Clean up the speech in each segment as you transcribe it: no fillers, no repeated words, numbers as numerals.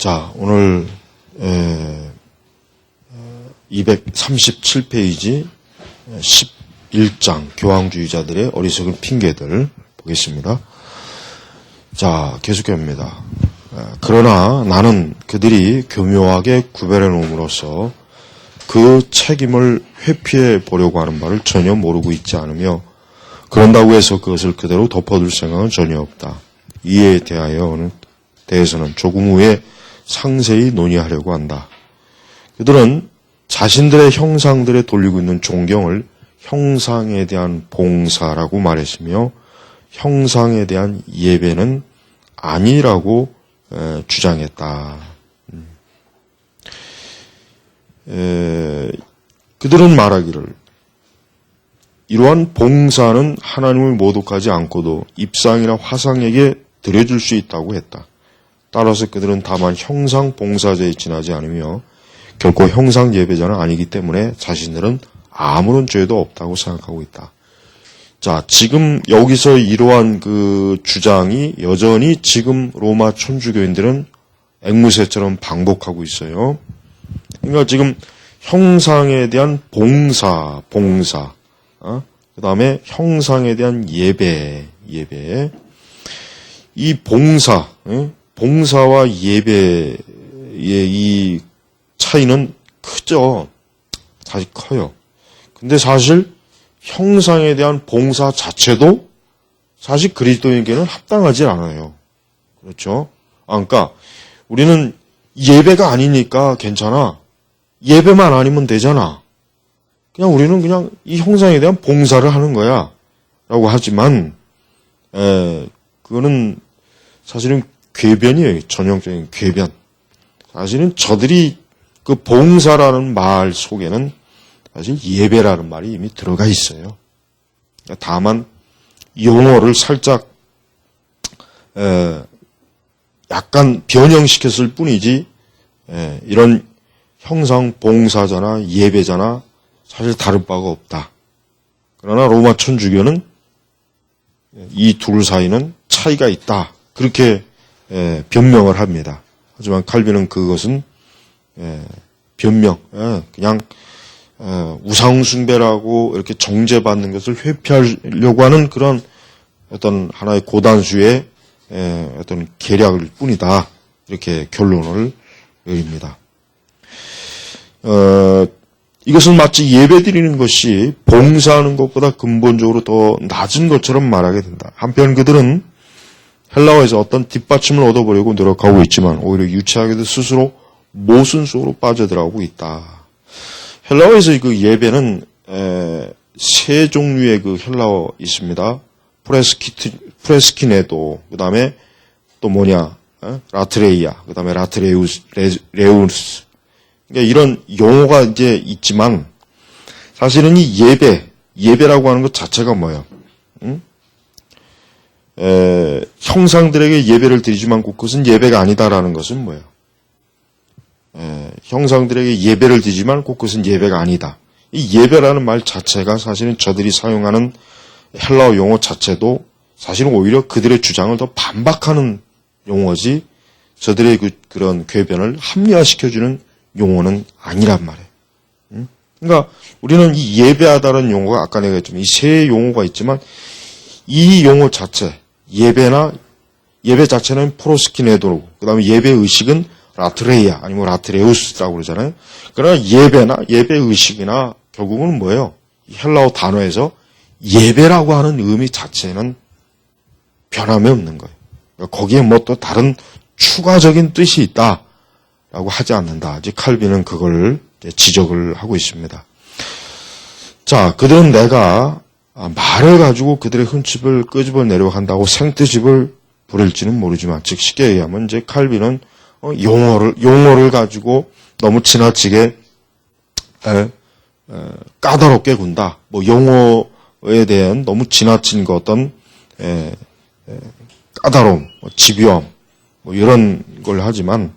자, 오늘 237페이지 11장 교황주의자들의 어리석은 핑계들 보겠습니다. 자, 계속합니다. 그러나 나는 그들이 교묘하게 구별해 놓음으로써 그 책임을 회피해 보려고 하는 바를 전혀 모르고 있지 않으며 그런다고 해서 그것을 그대로 덮어둘 생각은 전혀 없다. 이에 대해서는 조금 후에 상세히 논의하려고 한다. 그들은 자신들의 형상들에 돌리고 있는 존경을 형상에 대한 봉사라고 말했으며 형상에 대한 예배는 아니라고 주장했다. 그들은 말하기를 이러한 봉사는 하나님을 모독하지 않고도 입상이나 화상에게 드려줄 수 있다고 했다. 따라서 그들은 다만 형상 봉사자에 지나지 않으며 결코 형상 예배자는 아니기 때문에 자신들은 아무런 죄도 없다고 생각하고 있다. 자, 지금 여기서 이러한 그 주장이 여전히 지금 로마 천주교인들은 앵무새처럼 반복하고 있어요. 그러니까 지금 형상에 대한 봉사, 그 다음에 형상에 대한 예배. 이 봉사와 예배의 이 차이는 크죠. 사실 커요. 근데 사실 형상에 대한 봉사 자체도 사실 그리스도인에게는 합당하지 않아요. 그렇죠? 그러니까 우리는 예배가 아니니까 괜찮아. 예배만 아니면 되잖아. 그냥 우리는 그냥 이 형상에 대한 봉사를 하는 거야. 라고 하지만, 그거는 사실은 궤변이에요. 전형적인 궤변. 사실은 저들이 그 봉사라는 말 속에는 사실 예배라는 말이 이미 들어가 있어요. 다만 용어를 살짝 약간 변형시켰을 뿐이지 이런 형상 봉사자나 예배자나 사실 다른 바가 없다. 그러나 로마 천주교는 이 둘 사이는 차이가 있다. 그렇게 변명을 합니다. 하지만 칼빈은 그것은 변명, 그냥 우상 숭배라고 이렇게 정죄받는 것을 회피하려고 하는 그런 어떤 하나의 고단수의 어떤 계략일 뿐이다. 이렇게 결론을 내립니다. 이것은 마치 예배드리는 것이 봉사하는 것보다 근본적으로 더 낮은 것처럼 말하게 된다. 한편 그들은 헬라어에서 어떤 뒷받침을 얻어보려고 노력하고 있지만 오히려 유치하게도 스스로 모순 속으로 빠져들어가고 있다. 헬라어에서 그 예배는 세 종류의 그 헬라어 있습니다. 프레스키네도, 그 다음에 또 뭐냐, 라트레이아, 그 다음에 라트레우스, 레우스. 그러니까 이런 용어가 이제 있지만 사실은 이 예배라고 하는 것 자체가 뭐예요? 형상들에게 예배를 드리지만 그것은 예배가 아니다라는 것은 뭐예요? 형상들에게 예배를 드리지만 그것은 예배가 아니다. 이 예배라는 말 자체가 사실은 저들이 사용하는 헬라어 용어 자체도 사실은 오히려 그들의 주장을 더 반박하는 용어지 저들의 그런 궤변을 합리화시켜주는 용어는 아니란 말이에요. 그러니까 우리는 이 예배하다는 용어가 아까 내가 했지만 이 세 용어가 있지만 이 용어 자체, 예배 자체는 프로스키네도로, 그 다음에 예배 의식은 라트레이아 아니면 라트레우스라고 그러잖아요. 그러나 예배 의식이나 결국은 뭐예요? 헬라어 단어에서 예배라고 하는 의미 자체는 변함이 없는 거예요. 그러니까 거기에 뭐 또 다른 추가적인 뜻이 있다라고 하지 않는다. 이제 칼빈은 그걸 지적을 하고 있습니다. 자, 그들은 내가 말을 가지고 그들의 흠집을 끄집어내려고 한다고 생트집을 부릴지는 모르지만, 즉 쉽게 얘기하면 이제 칼빈은 용어를 가지고 너무 지나치게 까다롭게 군다. 뭐 용어에 대한 너무 지나친 어떤 까다로움, 집요함, 뭐 이런 걸 하지만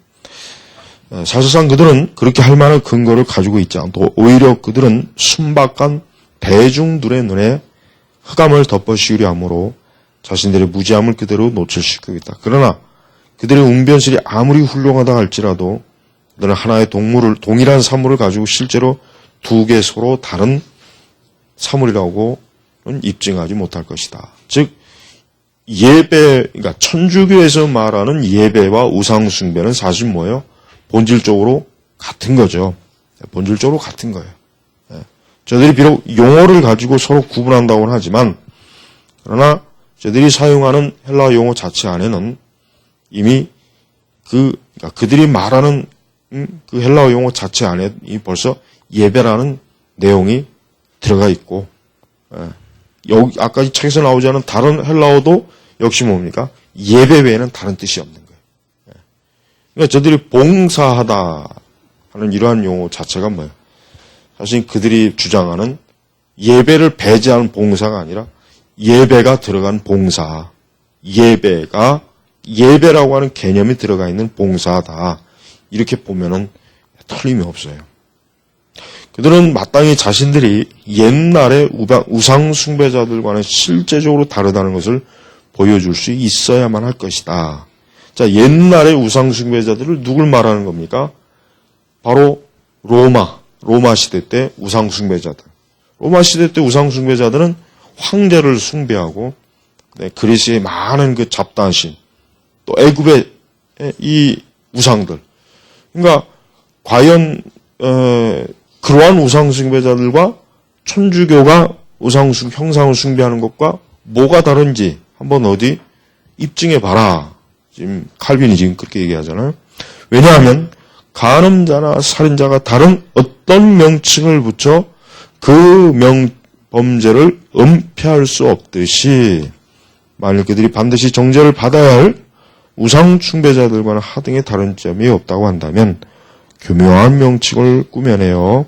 사실상 그들은 그렇게 할 만한 근거를 가지고 있지 않고 오히려 그들은 순박한 대중들의 눈에 흑암을 덮어씌우려 함으로 자신들의 무지함을 그대로 노출시키고 있다. 그러나 그들의 웅변실이 아무리 훌륭하다 할지라도 너는 하나의 동일한 사물을 가지고 실제로 두 개 서로 다른 사물이라고는 입증하지 못할 것이다. 즉 그러니까 천주교에서 말하는 예배와 우상숭배는 사실 뭐예요? 본질적으로 같은 거죠. 본질적으로 같은 거예요. 저들이 비록 용어를 가지고 서로 구분한다고는 하지만 그러나 저들이 사용하는 헬라어 용어 자체 안에는 이미 그러니까 그들이 말하는 그 헬라어 용어 자체 안에 벌써 예배라는 내용이 들어가 있고, 여기 아까 이 책에서 나오지 않은 다른 헬라어도 역시 뭡니까? 예배 외에는 다른 뜻이 없는 거예요. 그러니까 저들이 봉사하다 하는 이러한 용어 자체가 뭐예요? 사실 그들이 주장하는 예배를 배제하는 봉사가 아니라 예배가 들어간 봉사, 예배라고 하는 개념이 들어가 있는 봉사다. 이렇게 보면은 틀림이 없어요. 그들은 마땅히 자신들이 옛날의 우상 숭배자들과는 실제적으로 다르다는 것을 보여줄 수 있어야만 할 것이다. 자, 옛날의 우상 숭배자들을 누굴 말하는 겁니까? 바로 로마 시대 때 우상 숭배자들. 로마 시대 때 우상 숭배자들은 황제를 숭배하고 그리스의 많은 그 잡다신, 또 애굽의 이 우상들. 그러니까 과연 그러한 우상 숭배자들과 천주교가 형상을 숭배하는 것과 뭐가 다른지 한번 어디 입증해 봐라. 지금 칼빈이 지금 그렇게 얘기하잖아요. 왜냐하면 간음자나 살인자가 다른 어떤 명칭을 붙여 그 범죄를 은폐할 수 없듯이 만일 그들이 반드시 정죄를 받아야 할 우상 숭배자들과는 하등의 다른 점이 없다고 한다면 교묘한 명칭을 꾸며내어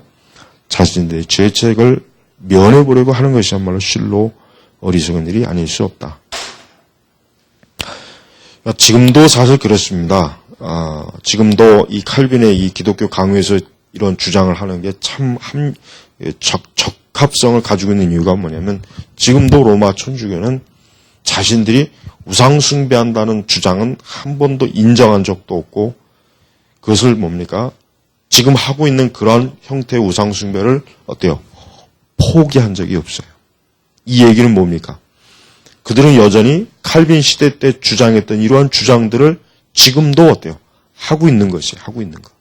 자신들의 죄책을 면해보려고 하는 것이야말로 실로 어리석은 일이 아닐 수 없다. 지금도 사실 그렇습니다. 지금도 이 칼빈의 이 기독교 강요에서 이런 주장을 하는 게 참 적합성을 가지고 있는 이유가 뭐냐면 지금도 로마 천주교는 자신들이 우상 숭배한다는 주장은 한 번도 인정한 적도 없고 그것을 뭡니까? 지금 하고 있는 그런 형태의 우상 숭배를 어때요? 포기한 적이 없어요. 이 얘기는 뭡니까? 그들은 여전히 칼빈 시대 때 주장했던 이러한 주장들을 지금도 어때요? 하고 있는 것이에요. 하고 있는 거.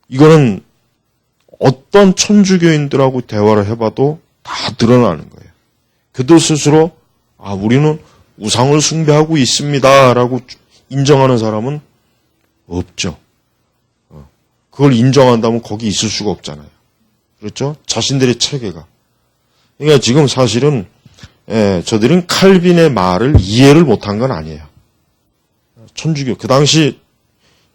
이거는 어떤 천주교인들하고 대화를 해봐도 다 드러나는 거예요. 그들 스스로 우리는 우상을 숭배하고 있습니다라고 인정하는 사람은 없죠. 그걸 인정한다면 거기 있을 수가 없잖아요. 그렇죠? 자신들의 체계가. 그러니까 지금 사실은 저들은 칼빈의 말을 이해를 못한 건 아니에요. 천주교 그 당시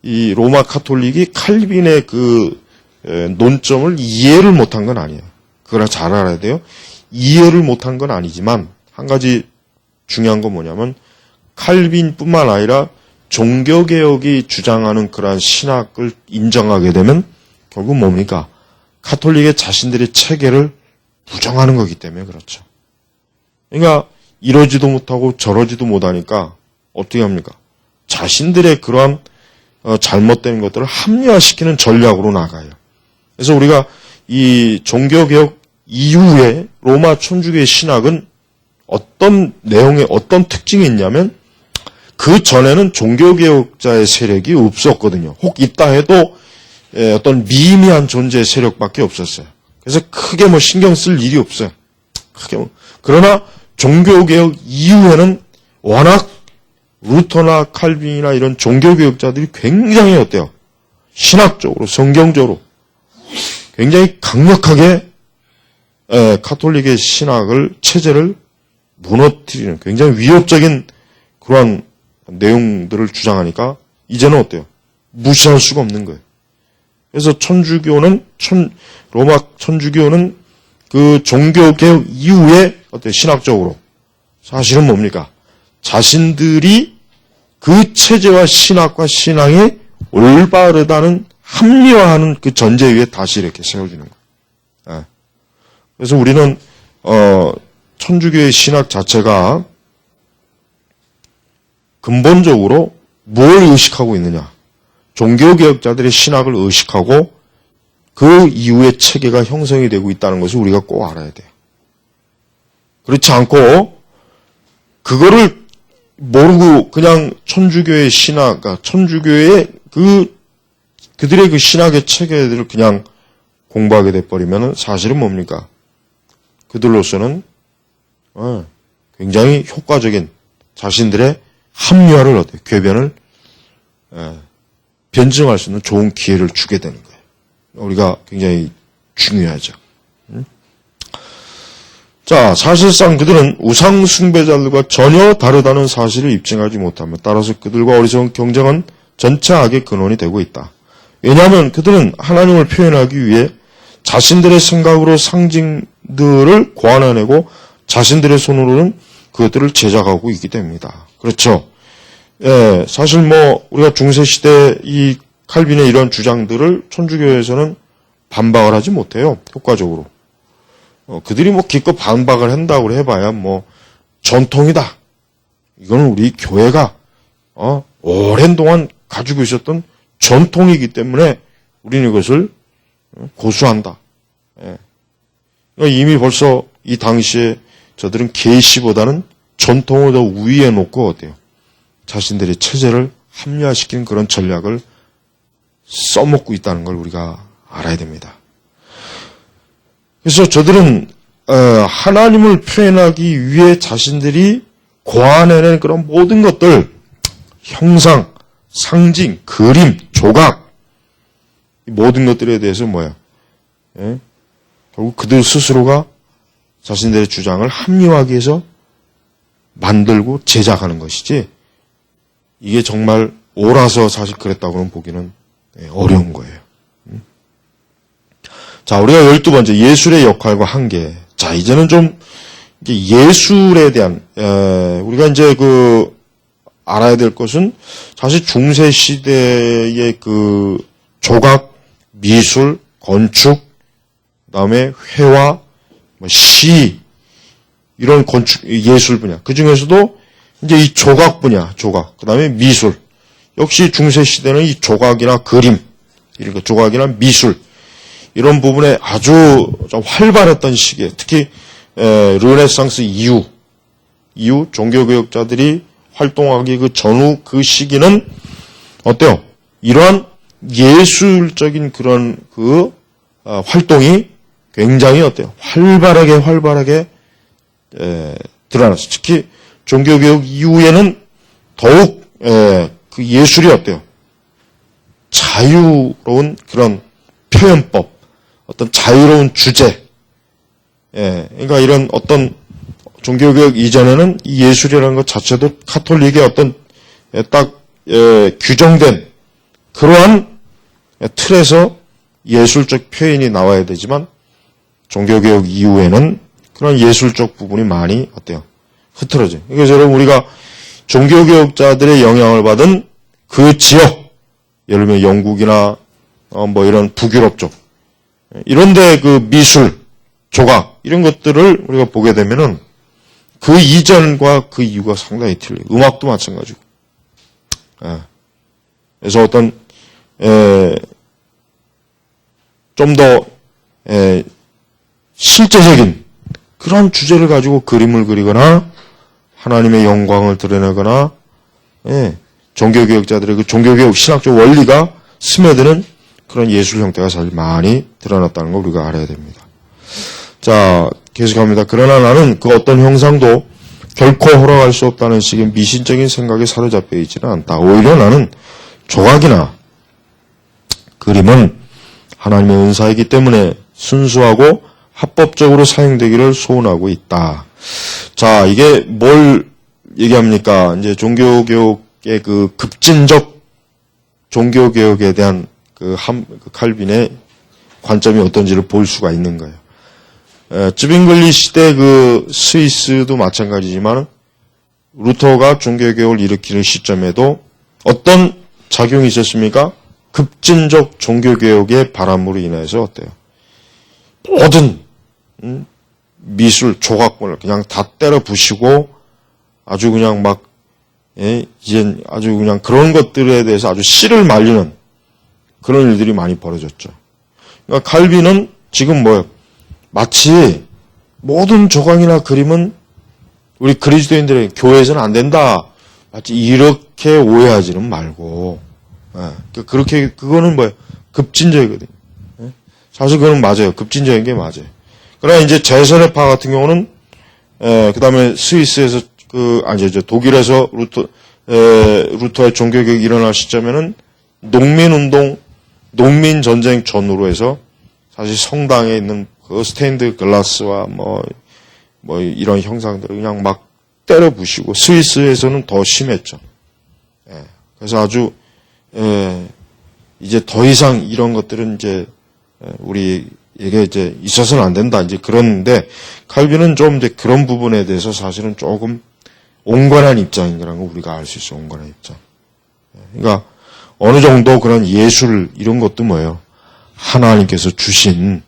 이 로마 카톨릭이 칼빈의 그 논점을 이해를 못한 건 아니에요. 그걸 잘 알아야 돼요. 이해를 못한 건 아니지만 한 가지 중요한 건 뭐냐면 칼빈뿐만 아니라 종교개혁이 주장하는 그러한 신학을 인정하게 되면 결국 뭡니까? 카톨릭의 자신들의 체계를 부정하는 거기 때문에 그렇죠. 그러니까 이러지도 못하고 저러지도 못하니까 어떻게 합니까? 자신들의 그러한 잘못된 것들을 합리화시키는 전략으로 나가요. 그래서 우리가 이 종교개혁 이후에 로마 천주교의 신학은 어떤 내용에 어떤 특징이 있냐면 그 전에는 종교개혁자의 세력이 없었거든요. 혹 있다 해도 어떤 미미한 존재의 세력밖에 없었어요. 그래서 크게 신경 쓸 일이 없어요. 그러나 종교개혁 이후에는 워낙 루터나 칼빈이나 이런 종교개혁자들이 굉장히 어때요? 신학적으로, 성경적으로 굉장히 강력하게 카톨릭의 체제를 무너뜨리는 굉장히 위협적인 그러한 내용들을 주장하니까 이제는 어때요? 무시할 수가 없는 거예요. 그래서 로마 천주교는 그 종교개혁 이후에 어때요? 신학적으로 사실은 뭡니까? 자신들이 그 체제와 신학과 신앙이 올바르다는 합리화하는 그 전제 위에 다시 이렇게 세워지는 거예요. 그래서 우리는 천주교의 신학 자체가 근본적으로 뭘 의식하고 있느냐? 종교개혁자들의 신학을 의식하고 그 이후의 체계가 형성이 되고 있다는 것을 우리가 꼭 알아야 돼요. 그렇지 않고 그거를 모르고 그냥 천주교의 신학, 천주교의 그들의 그 신학의 체계들을 그냥 공부하게 돼버리면 사실은 뭡니까? 그들로서는 굉장히 효과적인 자신들의 합리화를 어때요? 궤변을 변증할 수 있는 좋은 기회를 주게 되는 거예요. 우리가 굉장히 중요하죠. 자, 사실상 그들은 우상 숭배자들과 전혀 다르다는 사실을 입증하지 못하며 따라서 그들과 어리석은 경쟁은 전체 악의 근원이 되고 있다. 왜냐하면 그들은 하나님을 표현하기 위해 자신들의 생각으로 상징들을 고안해내고 자신들의 손으로는 그것들을 제작하고 있기 때문이다. 그렇죠. 예, 사실 우리가 중세시대 이 칼빈의 이런 주장들을 천주교에서는 반박을 하지 못해요. 효과적으로. 그들이 기껏 반박을 한다고 해봐야 전통이다. 이거는 우리 교회가 오랜 동안 가지고 있었던 전통이기 때문에 우리는 이것을 고수한다. 예. 이미 벌써 이 당시에 저들은 계시보다는 전통을 더 우위에 놓고 어때요? 자신들의 체제를 합리화시키는 그런 전략을 써먹고 있다는 걸 우리가 알아야 됩니다. 그래서 저들은 하나님을 표현하기 위해 자신들이 고안해낸 그런 모든 것들, 형상, 상징, 그림, 조각, 이 모든 것들에 대해서 예? 결국 그들 스스로가 자신들의 주장을 합리화하기 위해서 만들고 제작하는 것이지 이게 정말 옳아서 사실 그랬다고는 보기는 어려운 거예요. 자, 우리가 12번째 예술의 역할과 한계. 자, 이제는 좀 예술에 대한 우리가 이제 알아야 될 것은 사실 중세 시대의 조각, 미술, 건축, 그다음에 회화, 시 이런 건축 예술 분야. 그 중에서도 이제 이 조각 분야, 그다음에 미술. 역시 중세 시대는 이 조각이나 그림, 이런 조각이나 미술 이런 부분에 아주 좀 활발했던 시기에 특히 르네상스 이후 종교개혁자들이 활동하기 그 전후 그 시기는 어때요? 이러한 예술적인 그런 활동이 굉장히 어때요? 활발하게 드러났어요. 특히 종교개혁 이후에는 더욱 그 예술이 어때요? 자유로운 그런 표현법, 어떤 자유로운 주제, 그러니까 이런 어떤 종교개혁 이전에는 이 예술이라는 것 자체도 카톨릭의 어떤 규정된 그러한 틀에서 예술적 표현이 나와야 되지만 종교개혁 이후에는 그런 예술적 부분이 많이 어때요? 흐트러져요. 그래서 여러분 우리가 종교개혁자들의 영향을 받은 그 지역, 예를 들면 영국이나 이런 북유럽 쪽 이런데 그 미술, 조각 이런 것들을 우리가 보게 되면은 그 이전과 그 이후가 상당히 틀려요. 음악도 마찬가지고. 그래서 어떤 좀 더 실제적인 그런 주제를 가지고 그림을 그리거나 하나님의 영광을 드러내거나 종교개혁자들의 그 종교개혁 신학적 원리가 스며드는 그런 예술 형태가 사실 많이 드러났다는 걸 우리가 알아야 됩니다. 자, 계속합니다. 그러나 나는 그 어떤 형상도 결코 허락할 수 없다는 식의 미신적인 생각에 사로잡혀 있지는 않다. 오히려 나는 조각이나 그림은 하나님의 은사이기 때문에 순수하고 합법적으로 사용되기를 소원하고 있다. 자, 이게 뭘 얘기합니까? 이제 종교개혁의 그 급진적 종교개혁에 대한 그 칼빈의 관점이 어떤지를 볼 수가 있는 거예요. 쯔빙글리 시대 그 스위스도 마찬가지지만 루터가 종교개혁을 일으키는 시점에도 어떤 작용이 있었습니까? 급진적 종교개혁의 바람으로 인해서 어때요? 모든 미술, 조각본을 그냥 다 때려 부시고 아주 그냥 막 이제 아주 그냥 그런 것들에 대해서 아주 씨를 말리는 그런 일들이 많이 벌어졌죠. 그러니까 칼빈은 지금 뭐예요? 마치 모든 조각이나 그림은 우리 그리스도인들의 교회에서는 안 된다. 마치 이렇게 오해하지는 말고, 그렇게, 그거는 뭐예요? 급진적이거든요. 사실 그건 맞아요. 급진적인 게 맞아요. 그러나 이제 제선의파 같은 경우는, 그 다음에 스위스에서, 독일에서 루터의 종교개혁이 일어날 시점에는 농민운동, 농민전쟁 전후로 해서 사실 성당에 있는 그 스테인드 글라스와 뭐 이런 형상들을 그냥 막 때려 부시고 스위스에서는 더 심했죠. 그래서 아주 이제 더 이상 이런 것들은 이제 우리에게 이제 있어서는 안 된다. 이제 그런데 칼빈은 좀 이제 그런 부분에 대해서 사실은 조금 온건한 입장이라는 걸 우리가 알 수 있어요. 온건한 입장. 그러니까 어느 정도 그런 예술 이런 것도 뭐예요? 하나님께서 주신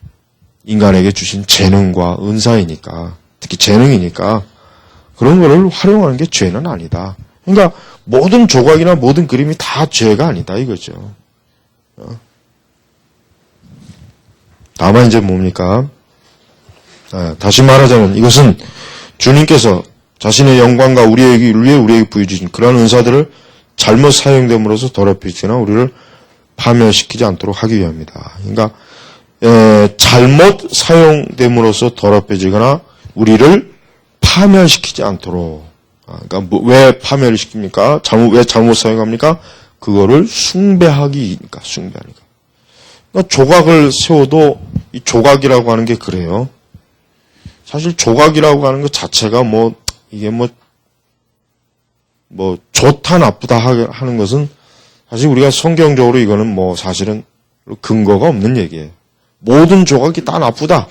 인간에게 주신 재능과 은사이니까 특히 재능이니까 그런 거를 활용하는 게 죄는 아니다. 그러니까 모든 조각이나 모든 그림이 다 죄가 아니다 이거죠. 다만 이제 뭡니까? 다시 말하자면 이것은 주님께서 자신의 영광과 우리에게 부여주신 그런 은사들을 잘못 사용됨으로써 더럽히거나 우리를 파멸시키지 않도록 하기 위함이다. 그러니까 잘못 사용됨으로써 더럽혀지거나 우리를 파멸시키지 않도록. 그러니까 왜 파멸을 시킵니까? 왜 잘못 사용합니까? 그거를 숭배하기니까. 그러니까 조각을 세워도 이 조각이라고 하는 게 그래요. 사실 조각이라고 하는 것 자체가 이게 좋다 나쁘다 하는 것은 사실 우리가 성경적으로 이거는 사실은 근거가 없는 얘기예요. 모든 조각이 다 나쁘다.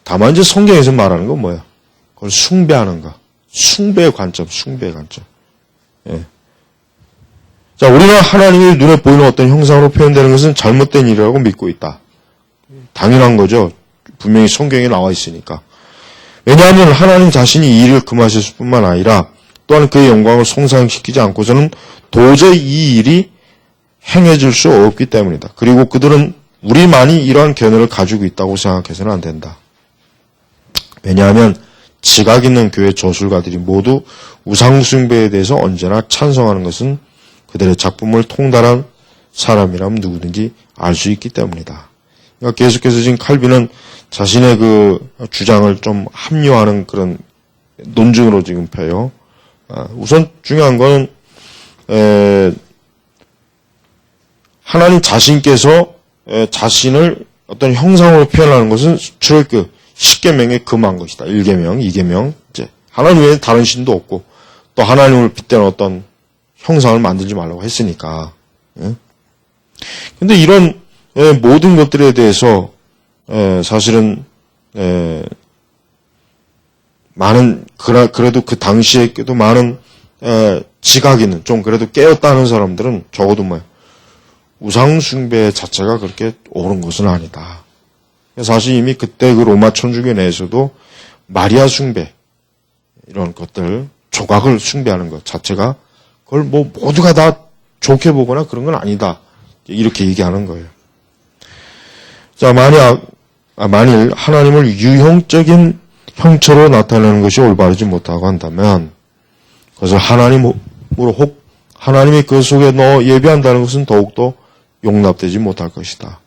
다만 이제 성경에서 말하는 건 뭐야? 그걸 숭배하는 거. 숭배의 관점. 자, 우리가 하나님이 눈에 보이는 어떤 형상으로 표현되는 것은 잘못된 일이라고 믿고 있다. 당연한 거죠. 분명히 성경에 나와 있으니까. 왜냐하면 하나님 자신이 이 일을 금하셨을 뿐만 아니라 또한 그의 영광을 손상시키지 않고서는 도저히 이 일이 행해질 수 없기 때문이다. 그리고 그들은 우리만이 이러한 견해를 가지고 있다고 생각해서는 안 된다. 왜냐하면 지각 있는 교회 저술가들이 모두 우상숭배에 대해서 언제나 찬성하는 것은 그들의 작품을 통달한 사람이라면 누구든지 알 수 있기 때문이다. 그러니까 계속해서 지금 칼빈은 자신의 그 주장을 좀 합리화하는 그런 논증으로 지금 펴요. 우선 중요한 건 하나님 자신께서 자신을 어떤 형상으로 표현하는 것은 주로 그 10계명에 금한 것이다. 1계명, 2계명. 이제 하나님 외에 다른 신도 없고 또 하나님을 빗대는 어떤 형상을 만들지 말라고 했으니까. 근데 이런 모든 것들에 대해서 사실은 많은 그래도 그 당시에도 많은 지각 있는 좀 그래도 깨었다는 사람들은 적어도 우상 숭배 자체가 그렇게 옳은 것은 아니다. 사실 이미 그때 그 로마 천주교 내에서도 마리아 숭배 이런 것들 조각을 숭배하는 것 자체가 그걸 모두가 다 좋게 보거나 그런 건 아니다. 이렇게 얘기하는 거예요. 자, 만일 하나님을 유형적인 형체로 나타내는 것이 올바르지 못하고 한다면 그것을 하나님이 그 속에 넣어 예배한다는 것은 더욱더 용납되지 못할 것이다.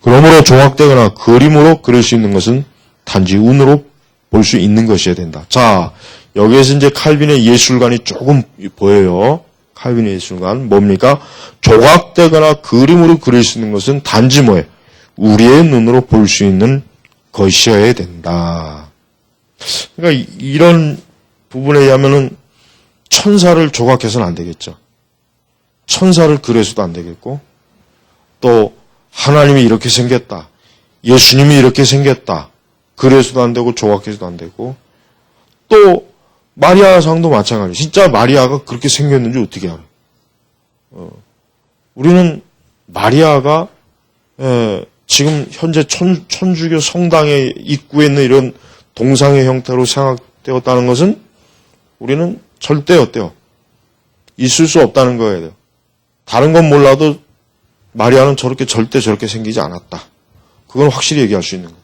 그러므로 조각되거나 그림으로 그릴 수 있는 것은 단지 운으로 볼 수 있는 것이어야 된다. 자, 여기에서 이제 칼빈의 예술관이 조금 보여요. 칼빈의 예술관 뭡니까? 조각되거나 그림으로 그릴 수 있는 것은 단지 뭐예요? 우리의 눈으로 볼 수 있는 것이어야 된다. 그러니까 이런 부분에 의하면은 천사를 조각해서는 안 되겠죠. 천사를 그려서도 안 되겠고 또 하나님이 이렇게 생겼다. 예수님이 이렇게 생겼다. 그려서도 안 되고 조각해서도 안 되고 또 마리아상도 마찬가지. 진짜 마리아가 그렇게 생겼는지 어떻게 알아요? 우리는 마리아가 지금 현재 천주교 성당의 입구에 있는 이런 동상의 형태로 생각되었다는 것은 우리는 절대 어때요? 있을 수 없다는 거예요. 다른 건 몰라도 마리아는 절대 저렇게 생기지 않았다. 그건 확실히 얘기할 수 있는 거예요.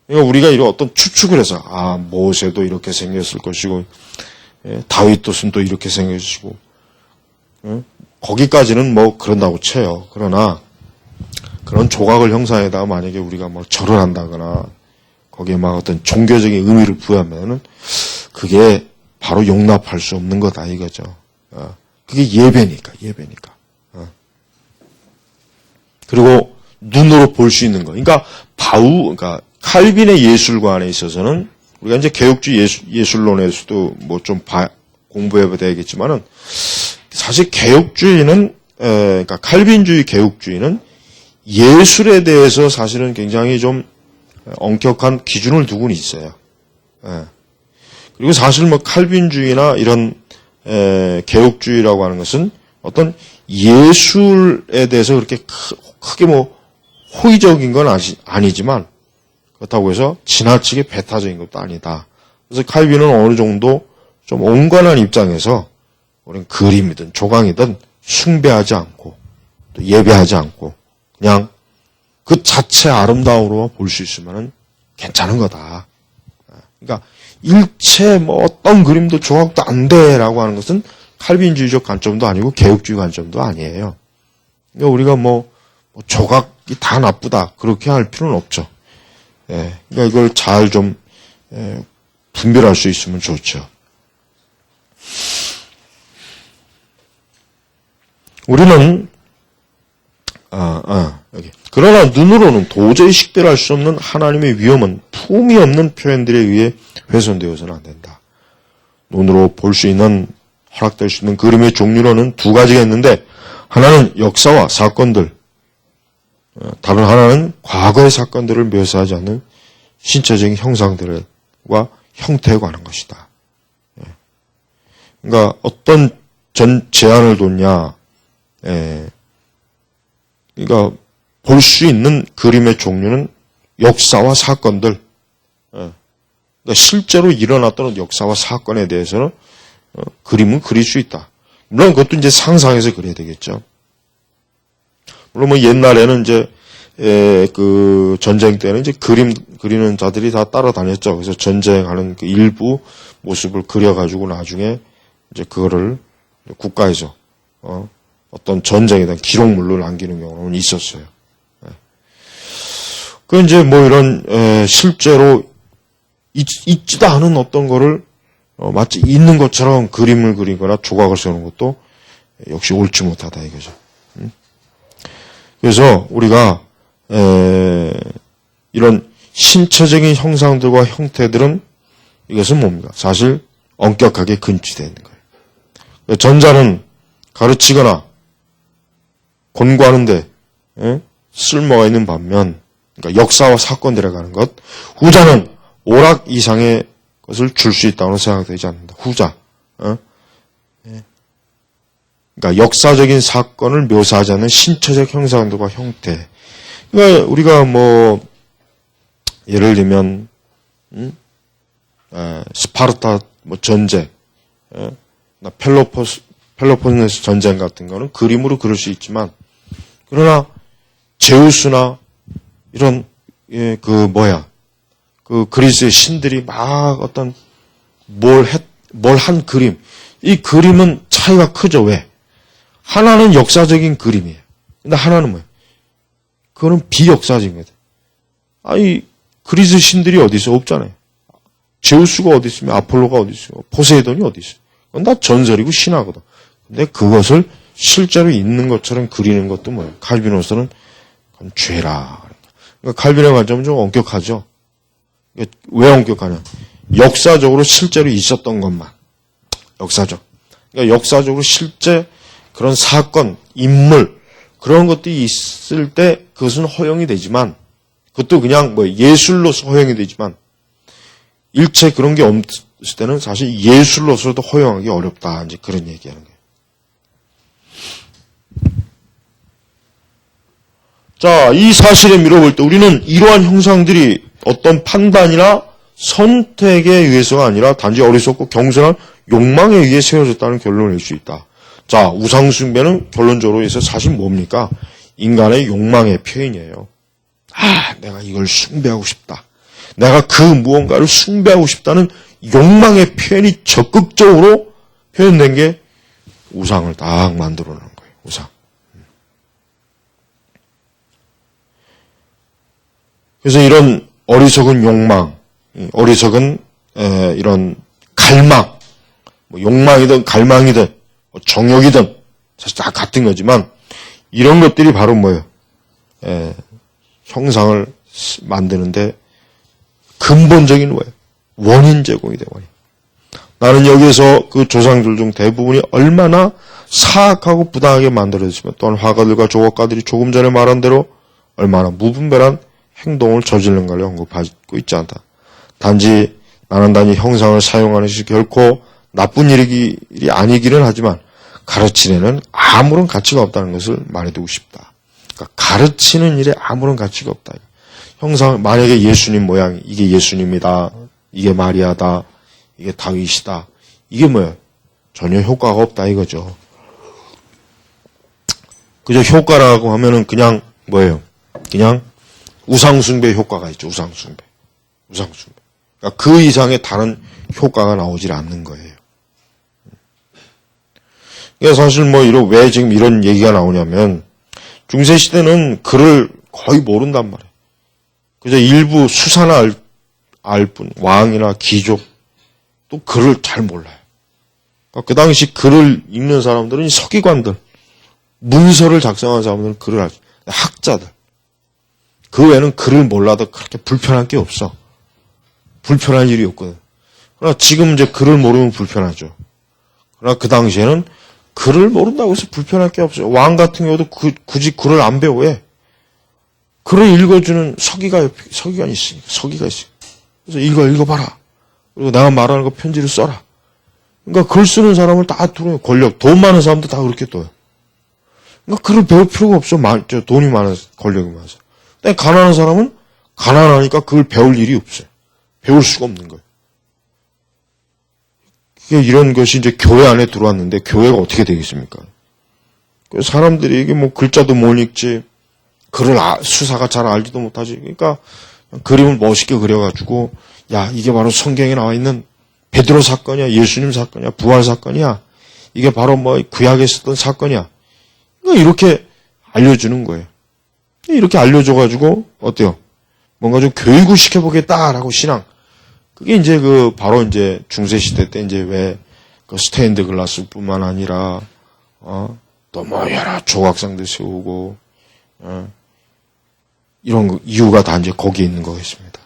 그러니까 우리가 이런 어떤 추측을 해서, 모세도 이렇게 생겼을 것이고, 다윗도 또 이렇게 생겼고, 거기까지는 뭐 그런다고 쳐요. 그러나, 그런 조각을 형상에다가 만약에 우리가 뭐 절을 한다거나, 거기에 막 어떤 종교적인 의미를 부여하면은, 그게 바로 용납할 수 없는 거다, 이거죠. 그게 예배니까. 그리고 눈으로 볼 수 있는 거. 그러니까 그러니까 칼빈의 예술관에 있어서는 우리가 이제 개혁주의 예술론에서도 뭐 좀 공부해봐야 되겠지만은 사실 개혁주의는 그러니까 칼빈주의 개혁주의는 예술에 대해서 사실은 굉장히 좀 엄격한 기준을 두고는 있어요. 그리고 사실 뭐 칼빈주의나 이런 개혁주의라고 하는 것은 어떤 예술에 대해서 그렇게 크게 뭐 호의적인 건 아니지만 그렇다고 해서 지나치게 배타적인 것도 아니다. 그래서 칼빈은 어느 정도 좀 온건한 입장에서 우리는 그림이든 조각이든 숭배하지 않고 또 예배하지 않고 그냥 그 자체 아름다움으로 볼 수 있으면 괜찮은 거다. 그러니까 일체 뭐 어떤 그림도 조각도 안 돼라고 하는 것은 칼빈주의적 관점도 아니고 개혁주의 관점도 아니에요. 그러니까 우리가 뭐 조각이 다 나쁘다 그렇게 할 필요는 없죠. 그러니까 이걸 잘 좀 분별할 수 있으면 좋죠. 우리는 여기. 그러나 눈으로는 도저히 식별할 수 없는 하나님의 위엄은 품이 없는 표현들에 의해 훼손되어서는 안 된다. 눈으로 볼 수 있는 허락될 수 있는 그림의 종류로는 두 가지가 있는데 하나는 역사와 사건들, 다른 하나는 과거의 사건들을 묘사하지 않는 신체적인 형상들과 형태에 관한 것이다. 그러니까 어떤 제한을 뒀냐, 그러니까 볼 수 있는 그림의 종류는 역사와 사건들, 그러니까 실제로 일어났던 역사와 사건에 대해서는 그림은 그릴 수 있다. 물론 그것도 이제 상상해서 그려야 되겠죠. 물론 뭐 옛날에는 이제 그 전쟁 때는 이제 그림 그리는 자들이 다 따라다녔죠. 그래서 전쟁하는 그 일부 모습을 그려가지고 나중에 이제 그거를 국가에서 어떤 전쟁에 대한 기록물로 남기는 경우는 있었어요. 그 이제 뭐 이런 실제로 있지도 않은 어떤 거를 마치 있는 것처럼 그림을 그리거나 조각을 세우는 것도 역시 옳지 못하다 이거죠. 그래서 우리가 이런 신체적인 형상들과 형태들은 이것은 뭡니까? 사실 엄격하게 금지되어 있는 거예요. 전자는 가르치거나 권고하는데 쓸모가 있는 반면 그러니까 역사와 사건들에 가는 것, 후자는 오락 이상의 것을 줄 수 있다고 생각되지 않는다. 후자. 그러니까 역사적인 사건을 묘사하지 않는 신체적 형상들과 형태. 그러니까 우리가 뭐 예를 들면 스파르타 뭐 전쟁, 펠로폰네스 전쟁 같은 거는 그림으로 그릴 수 있지만 그러나 제우스나 이런 그 그리스의 신들이 막 어떤 뭘 한 그림, 이 그림은 차이가 크죠. 왜? 하나는 역사적인 그림이에요. 근데 하나는 뭐예요? 그거는 비역사적인 거예요. 아니 그리스 신들이 어디 있어? 없잖아요. 제우스가 어디 있으며 아폴로가 어디 있어요? 포세이돈이 어디 있어요? 그건 다 전설이고 신화거든. 근데 그것을 실제로 있는 것처럼 그리는 것도 뭐예요? 칼빈으로서는 그건 죄라. 그러니까 칼빈의 관점은 좀 엄격하죠. 왜 엄격하냐? 역사적으로 실제로 있었던 것만. 역사적. 그러니까 역사적으로 실제 그런 사건, 인물, 그런 것들이 있을 때 그것은 허용이 되지만, 그것도 그냥 뭐 예술로서 허용이 되지만, 일체 그런 게 없을 때는 사실 예술로서도 허용하기 어렵다. 이제 그런 얘기하는 거예요. 자, 이 사실에 밀어볼 때 우리는 이러한 형상들이 어떤 판단이나 선택에 의해서가 아니라 단지 어리석고 경솔한 욕망에 의해 세워졌다는 결론을 낼 수 있다. 자, 우상숭배는 결론적으로 해서 사실 뭡니까? 인간의 욕망의 표현이에요. 내가 이걸 숭배하고 싶다. 내가 그 무언가를 숭배하고 싶다는 욕망의 표현이 적극적으로 표현된 게 우상을 딱 만들어 놓은 거예요. 우상. 그래서 이런 어리석은 욕망, 어리석은 이런 갈망, 욕망이든 갈망이든 정욕이든 사실 다 같은 거지만 이런 것들이 바로 뭐예요? 형상을 만드는데 근본적인 뭐예요? 원인 제공이 돼요. 원인. 나는 여기에서 그 조상들 중 대부분이 얼마나 사악하고 부당하게 만들어졌으면 또한 화가들과 조각가들이 조금 전에 말한 대로 얼마나 무분별한 행동을 저지른가를 언급하고 있지 않다. 단지 나는 단지 형상을 사용하는 것이 결코 나쁜 일이 아니기는 하지만 가르치는 아무런 가치가 없다는 것을 말해두고 싶다. 그러니까 가르치는 일에 아무런 가치가 없다. 형상, 만약에 예수님 모양, 이게 예수님이다, 이게 마리아다, 이게 다윗이다, 이게 뭐예요? 전혀 효과가 없다 이거죠. 그저 효과라고 하면은 그냥 뭐예요? 그냥 우상숭배 효과가 있죠. 우상숭배. 그러니까 그 이상의 다른 효과가 나오질 않는 거예요. 그러니까 사실 왜 지금 이런 얘기가 나오냐면 중세시대는 글을 거의 모른단 말이에요. 그저 일부 수사나 알 뿐, 왕이나 귀족 또 글을 잘 몰라요. 그러니까 그 당시 글을 읽는 사람들은 서기관들, 문서를 작성한 사람들은 글을 알죠. 학자들. 그 외에는 글을 몰라도 그렇게 불편한 게 없어. 불편한 일이 없거든. 그러나 지금 이제 글을 모르면 불편하죠. 그러나 그 당시에는 글을 모른다고 해서 불편할 게 없어요. 왕 같은 경우도 굳이 글을 안 배워해. 글을 읽어주는 서기관이 있으니까, 서기가 있어요. 그래서 읽어봐라. 그리고 내가 말하는 거 편지를 써라. 그러니까 글 쓰는 사람을 다 두는 권력, 돈 많은 사람도 다 그렇게 둬요. 그러니까 글을 배울 필요가 없어. 돈이 많아서, 권력이 많아서. 근데 가난한 사람은 가난하니까 그걸 배울 일이 없어요. 배울 수가 없는 거예요. 이런 것이 이제 교회 안에 들어왔는데 교회가 어떻게 되겠습니까? 사람들이 이게 글자도 못 읽지, 글을 수사가 잘 알지도 못하지. 그러니까 그림을 멋있게 그려가지고 야, 이게 바로 성경에 나와 있는 베드로 사건이야, 예수님 사건이야, 부활 사건이야. 이게 바로 구약에 있었던 사건이야. 그러니까 이렇게 알려주는 거예요. 이렇게 알려줘가지고 어때요? 뭔가 좀 교육을 시켜보겠다라고 신앙. 그게 이제 바로 이제 중세시대 때 이제 왜 스테인드 글라스뿐만 아니라 또 여러 조각상들 세우고 이런 이유가 다 이제 거기에 있는 거겠습니다.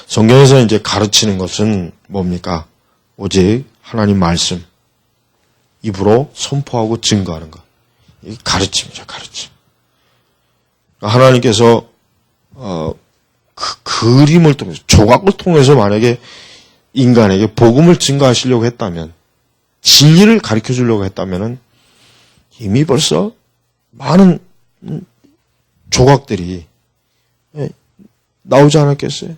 성경에서 이제 가르치는 것은 뭡니까? 오직 하나님 말씀 입으로 선포하고 증거하는 것. 이게 가르침이죠, 가르침. 하나님께서 그 그림을 통해서, 조각을 통해서 만약에 인간에게 복음을 증거하시려고 했다면, 진리를 가르쳐 주려고 했다면은 이미 벌써 많은 조각들이 나오지 않았겠어요?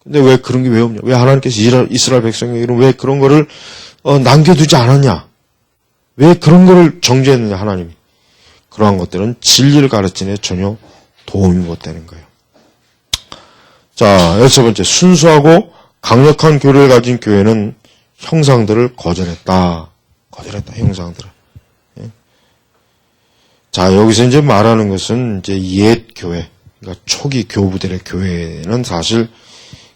근데 왜 그런 게 왜 없냐? 왜 하나님께서 이스라엘 백성에게는 왜 그런 거를 남겨두지 않았냐? 왜 그런 거를 정죄했느냐, 하나님이? 그러한 것들은 진리를 가르치는 데 전혀 도움이 못 되는 거예요. 자, 여섯 번째, 순수하고 강력한 교리를 가진 교회는 형상들을 거절했다. 형상들을. 예? 자, 여기서 이제 말하는 것은 이제 옛 교회, 그러니까 초기 교부들의 교회는 사실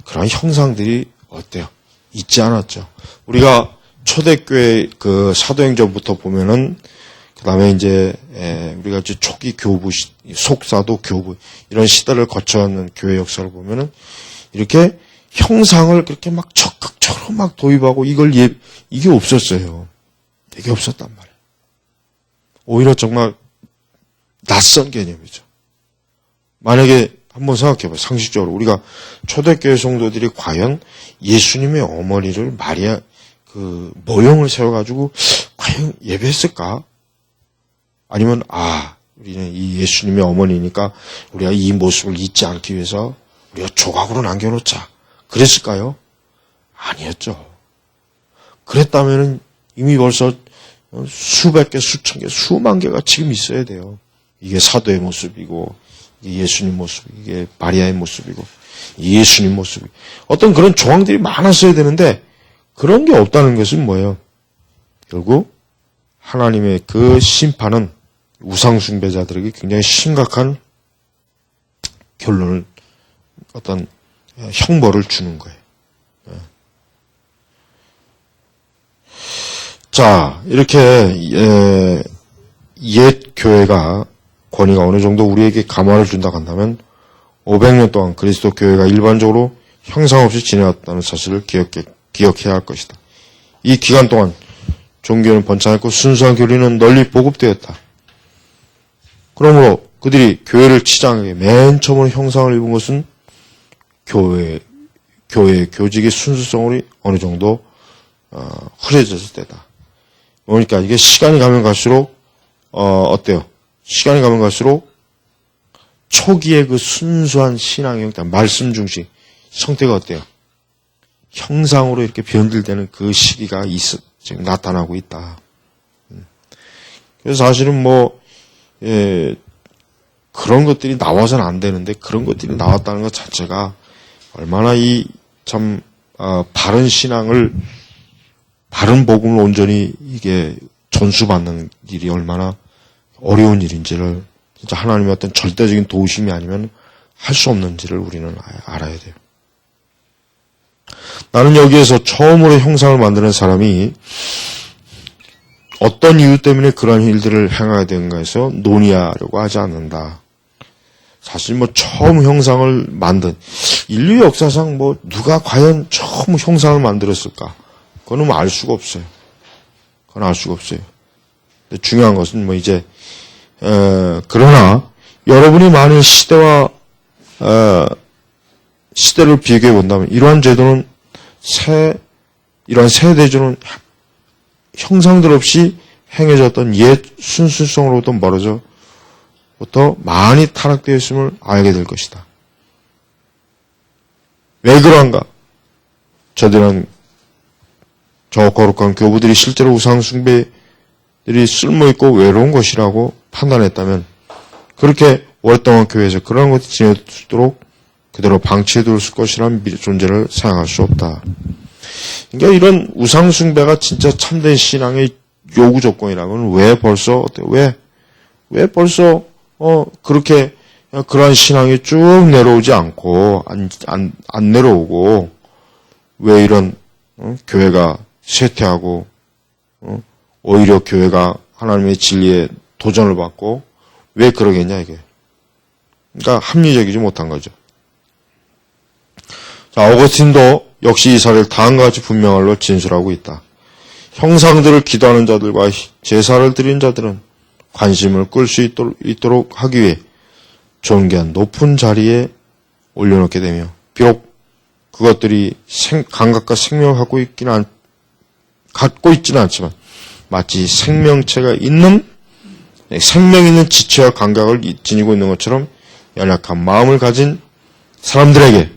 그런 형상들이 어때요? 있지 않았죠. 우리가 초대교회 사도행전부터 보면은 그 다음에 이제 우리가 이제 초기 교부, 속사도 교부 이런 시대를 거쳐왔는 교회 역사를 보면은 이렇게 형상을 그렇게 막 적극적으로 막 도입하고 이게 없었어요. 이게 없었단 말이에요. 오히려 정말 낯선 개념이죠. 만약에 한번 생각해봐요. 상식적으로 우리가 초대교회 성도들이 과연 예수님의 어머니를 마리아 모형을 세워가지고 과연 예배했을까? 아니면 우리는 이 예수님의 어머니니까 우리가 이 모습을 잊지 않기 위해서 우리가 조각으로 남겨놓자. 그랬을까요? 아니었죠. 그랬다면은 이미 벌써 수백 개, 수천 개, 수만 개가 지금 있어야 돼요. 이게 사도의 모습이고, 이게 예수님 모습, 이게 마리아의 모습이고, 예수님 모습이. 어떤 그런 조항들이 많았어야 되는데, 그런 게 없다는 것은 뭐예요? 결국, 하나님의 그 심판은 우상숭배자들에게 굉장히 심각한 결론을, 어떤 형벌을 주는 거예요. 자, 이렇게 옛 교회가 권위가 어느 정도 우리에게 감화를 준다고 한다면 500년 동안 그리스도 교회가 일반적으로 형상 없이 지내왔다는 사실을 기억해야 할 것이다. 이 기간 동안 종교는 번창했고 순수한 교리는 널리 보급되었다. 그러므로 그들이 교회를 치장하게 맨 처음으로 형상을 입은 것은 교회 교직의 순수성이 어느 정도 흐려졌을 때다. 그러니까 이게 시간이 가면 갈수록 어때요? 시간이 가면 갈수록 초기의 그 순수한 신앙의 형태, 말씀 중심 형태가 어때요? 형상으로 이렇게 변질되는 그 시기가 지금 나타나고 있다. 그래서 사실은 그런 것들이 나와서는 안 되는데 그런 것들이 나왔다는 것 자체가 얼마나 바른 신앙을, 바른 복음을 온전히 이게 전수받는 일이 얼마나 어려운 일인지를 진짜 하나님의 어떤 절대적인 도우심이 아니면 할 수 없는지를 우리는 알아야 돼요. 나는 여기에서 처음으로 형상을 만드는 사람이 어떤 이유 때문에 그러한 일들을 행하게 되는가에서 논의하려고 하지 않는다. 사실 처음 형상을 만든 인류 역사상 누가 과연 처음 형상을 만들었을까? 그거는 알 수가 없어요. 그건 알 수가 없어요. 근데 중요한 것은 그러나 여러분이 만일 시대를 비교해 본다면 이러한 제도는 이러한 세대주는 형상들 없이 행해졌던 옛 순수성으로부터 멀어져부터 많이 타락되어 있음을 알게 될 것이다. 왜 그런가? 저 거룩한 교부들이 실제로 우상숭배들이 쓸모있고 외로운 것이라고 판단했다면 그렇게 오랫동안 교회에서 그런 것이 지내도록 그대로 방치해둘 것이라는 존재를 생각할 수 없다. 그러니까 이런 우상숭배가 진짜 참된 신앙의 요구 조건이라면 왜 벌써 그렇게 그러한 신앙이 쭉 내려오지 않고 안 내려오고 왜 이런 교회가 쇠퇴하고 오히려 교회가 하나님의 진리에 도전을 받고 왜 그러겠냐 이게. 그러니까 합리적이지 못한 거죠. 자, 어거스틴도 역시 이 사례를 다음과 같이 분명할로 진술하고 있다. 형상들을 기도하는 자들과 제사를 드리는 자들은 관심을 끌 수 있도록 하기 위해 존귀한 높은 자리에 올려놓게 되며 비록 그것들이 감각과 생명을 갖고 있지는 않지만 마치 생명체가 있는 생명 있는 지체와 감각을 지니고 있는 것처럼 연약한 마음을 가진 사람들에게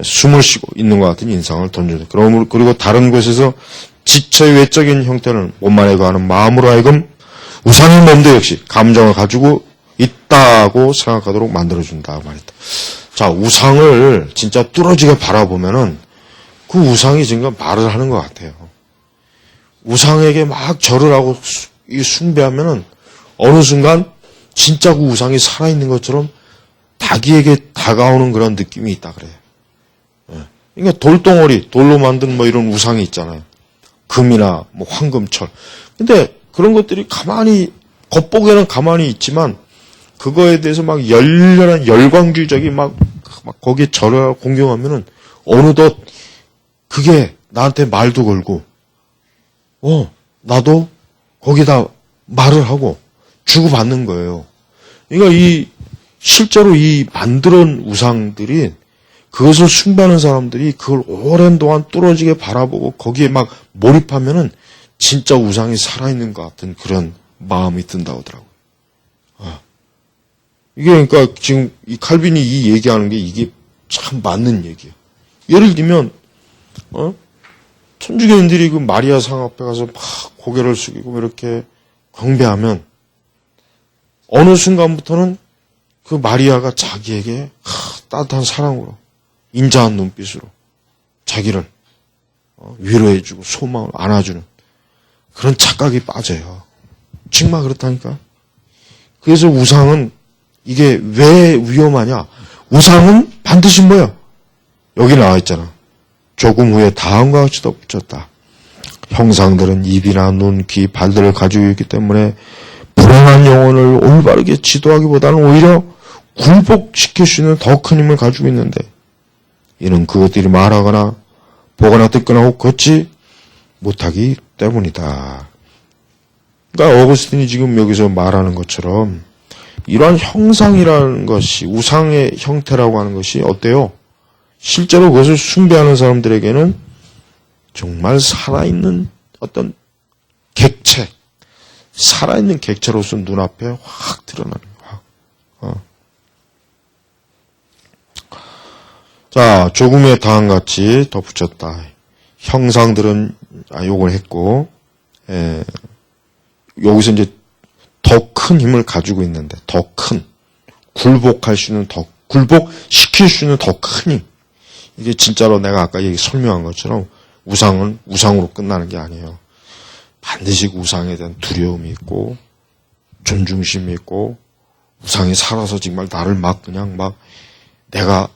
숨을 쉬고 있는 것 같은 인상을 던져요. 그리고 다른 곳에서 지체의 외적인 형태는 몸만에 거하는 마음으로 하여금 우상의 몸도 역시 감정을 가지고 있다고 생각하도록 만들어준다 말이다. 자, 우상을 진짜 뚫어지게 바라보면은 그 우상이 지금 말을 하는 것 같아요. 우상에게 막 절을 하고 숭배하면은 어느 순간 진짜 그 우상이 살아있는 것처럼 자기에게 다가오는 그런 느낌이 있다 그래요. 그러니까 돌덩어리, 돌로 만든 이런 우상이 있잖아요. 금이나 황금, 철. 근데 그런 것들이 겉보기에는 가만히 있지만 그거에 대해서 막 열렬한 열광주의적이 막 거기에 절을 공경하면은 어느덧 그게 나한테 말도 걸고, 나도 거기다 말을 하고 주고받는 거예요. 그러니까 실제로 만들어온 우상들이 그것을 숭배하는 사람들이 그걸 오랜 동안 뚫어지게 바라보고 거기에 막 몰입하면은 진짜 우상이 살아있는 것 같은 그런 마음이 든다고 하더라고요. 이게 그러니까 지금 이 칼빈이 이 얘기하는 게 이게 참 맞는 얘기예요. 예를 들면 천주교인들이 그 마리아 상 앞에 가서 막 고개를 숙이고 이렇게 경배하면 어느 순간부터는 그 마리아가 자기에게 따뜻한 사랑으로 인자한 눈빛으로 자기를 위로해주고 소망을 안아주는 그런 착각이 빠져요. 정말 그렇다니까. 그래서 우상은 이게 왜 위험하냐? 우상은 반드시 뭐야? 여기 나와 있잖아. 조금 후에 다음과 같이 덧붙였다. 형상들은 입이나 눈, 귀, 발들을 가지고 있기 때문에 불행한 영혼을 올바르게 지도하기보다는 오히려 굴복시킬 수 있는 더 큰 힘을 가지고 있는데 이는 그것들이 말하거나 보거나 듣거나 혹 걷지 못하기 때문이다. 그러니까 어거스틴이 지금 여기서 말하는 것처럼 이러한 형상이라는 것이 우상의 형태라고 하는 것이 어때요? 실제로 그것을 숭배하는 사람들에게는 정말 살아있는 어떤 객체, 살아있는 객체로서 눈앞에 확 드러나는 거야. 자, 조금의 다음같이 덧붙였다. 형상들은 욕을 했고, 여기서 이제 더 큰 힘을 가지고 있는데, 더 큰, 굴복할 수 있는 굴복시킬 수 있는 더 큰 힘. 이게 진짜로 내가 아까 설명한 것처럼 우상은 우상으로 끝나는 게 아니에요. 반드시 우상에 대한 두려움이 있고, 존중심이 있고, 우상이 살아서 정말 나를 막 그냥 막 내가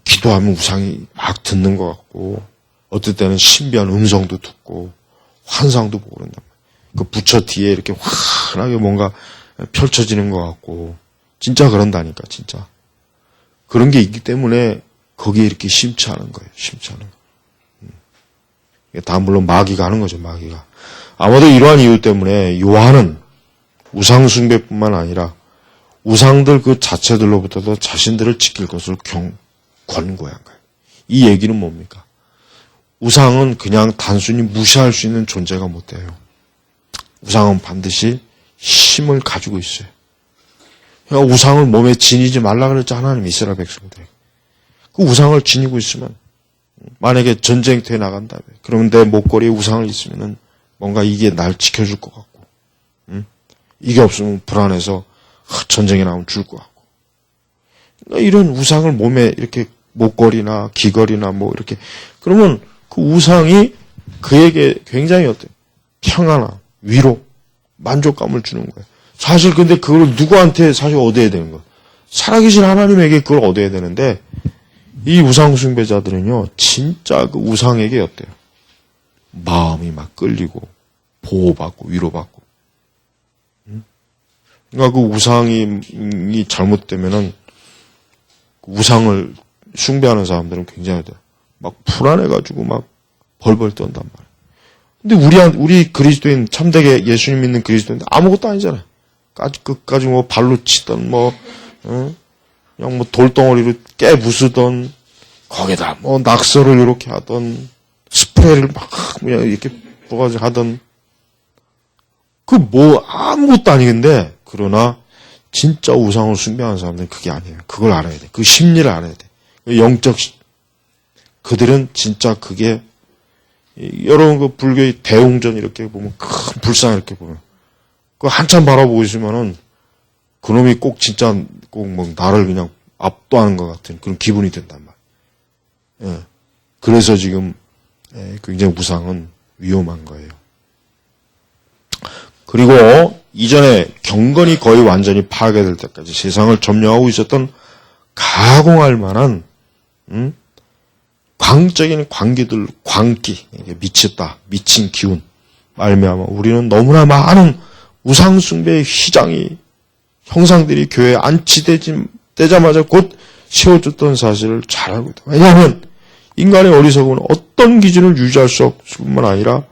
기도하면 우상이 막 듣는 것 같고, 어떨 때는 신비한 음성도 듣고, 환상도 보고 그런단 말이에요. 그 부처 뒤에 이렇게 환하게 뭔가 펼쳐지는 것 같고, 진짜 그런다니까, 진짜. 그런 게 있기 때문에 거기에 이렇게 심취하는 거예요, 심취하는 거. 다 물론 마귀가 하는 거죠, 마귀가. 아마도 이러한 이유 때문에 요한은 우상숭배뿐만 아니라 우상들 그 자체들로부터도 자신들을 지킬 것을 권고한 거예요. 이 얘기는 뭡니까? 우상은 그냥 단순히 무시할 수 있는 존재가 못 돼요. 우상은 반드시 힘을 가지고 있어요. 그러니까 우상을 몸에 지니지 말라 그랬죠, 하나님 이스라엘 백성들에게. 그 우상을 지니고 있으면 만약에 전쟁터에 나간다며 그러면 내 목걸이에 우상을 있으면은 뭔가 이게 날 지켜줄 것 같고, 이게 없으면 불안해서 전쟁에 나오면 죽을 것 같고. 그러니까 이런 우상을 몸에 이렇게 목걸이나 귀걸이나 뭐 이렇게 그러면 그 우상이 그에게 굉장히 어때? 평안함, 위로, 만족감을 주는 거예요. 사실 근데 그걸 누구한테 사실 얻어야 되는 거예요. 살아계신 하나님에게 그걸 얻어야 되는데 이 우상 숭배자들은요, 진짜 그 우상에게 어때요? 마음이 막 끌리고, 보호받고, 위로받고. 그러니까 그 우상이 잘못되면은, 우상을 숭배하는 사람들은 굉장히 막 불안해가지고 막 벌벌 떤단 말이에요. 근데 우리 그리스도인, 참되게 예수님 믿는 그리스도인들 아무것도 아니잖아요. 끝까지 뭐 발로 치던 그냥 뭐 돌덩어리로 깨 부수던, 거기다 뭐 낙서를 이렇게 하던, 스프레이를 막 그냥 이렇게 부어가지고 하던, 그 뭐 아무것도 아니근데, 그러나 진짜 우상을 숭배하는 사람들은 그게 아니에요. 그걸 알아야 돼. 그 심리를 알아야 돼. 영적, 그들은 진짜 그게, 여러분 그 불교의 대웅전 이렇게 보면, 큰 불상 이렇게 보면, 그 한참 바라보고 있으면은, 그놈이 꼭 진짜 꼭 뭐 나를 그냥 압도하는 것 같은 그런 기분이 든단 말이에요. 예. 그래서 지금 굉장히 우상은 위험한 거예요. 그리고 이전에 경건이 거의 완전히 파괴될 때까지 세상을 점령하고 있었던 가공할 만한 광적인 광기들, 광기, 미쳤다, 미친 기운 말미암아 우리는 너무나 많은 우상 숭배의 휘장이 형상들이 교회에 안치되자마자 곧 세워졌던 사실을 잘 알고 있다. 왜냐하면 인간의 어리석음은 어떤 기준을 유지할 수 없을 뿐만 아니라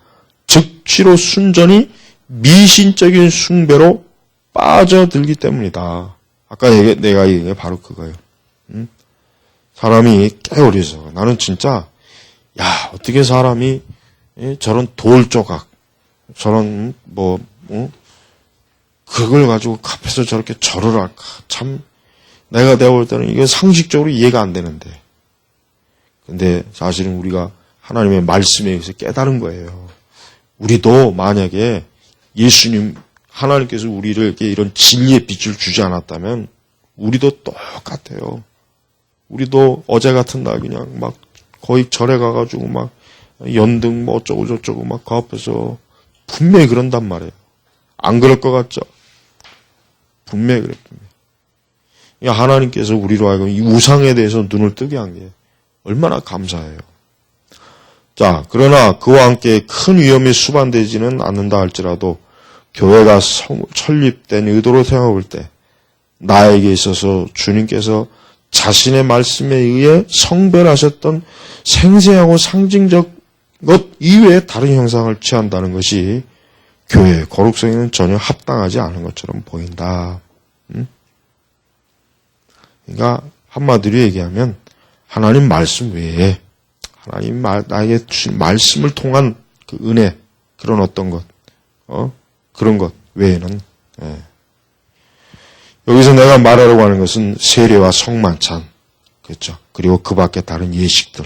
즉시로 순전히 미신적인 숭배로 빠져들기 때문이다. 아까 내가 얘기한 게 바로 그거예요. 사람이 꽤 어리석어. 나는 진짜 어떻게 사람이 저런 돌 조각, 저런 그걸 가지고 앞에서 저렇게 절을 할까. 참 내가 볼 때는 이건 상식적으로 이해가 안 되는데. 근데 사실은 우리가 하나님의 말씀에 의해서 깨달은 거예요. 우리도 만약에 예수님, 하나님께서 우리에게 이런 진리의 빛을 주지 않았다면 우리도 똑같아요. 우리도 어제 같은 날 그냥 막 거의 절에 가가지고 막 연등 뭐 어쩌고 저쩌고 막 그 앞에서 분명히 그런단 말이에요. 안 그럴 것 같죠? 분명히 그랬습니다. 하나님께서 우리로 하여금 이 우상에 대해서 눈을 뜨게 한 게 얼마나 감사해요. 자, 그러나 그와 함께 큰 위험이 수반되지는 않는다 할지라도 교회가 설립된 의도로 생각할 때 나에게 있어서 주님께서 자신의 말씀에 의해 성별하셨던 생생하고 상징적 것 이외에 다른 형상을 취한다는 것이 교회의 거룩성에는 전혀 합당하지 않은 것처럼 보인다. 그러니까 한마디로 얘기하면 하나님 말씀 외에 하나님 나에게 주신 말씀을 통한 그 은혜, 그런 어떤 것, 그런 것 외에는, 여기서 내가 말하려고 하는 것은 세례와 성만찬, 그렇죠. 그리고 그 밖에 다른 예식들,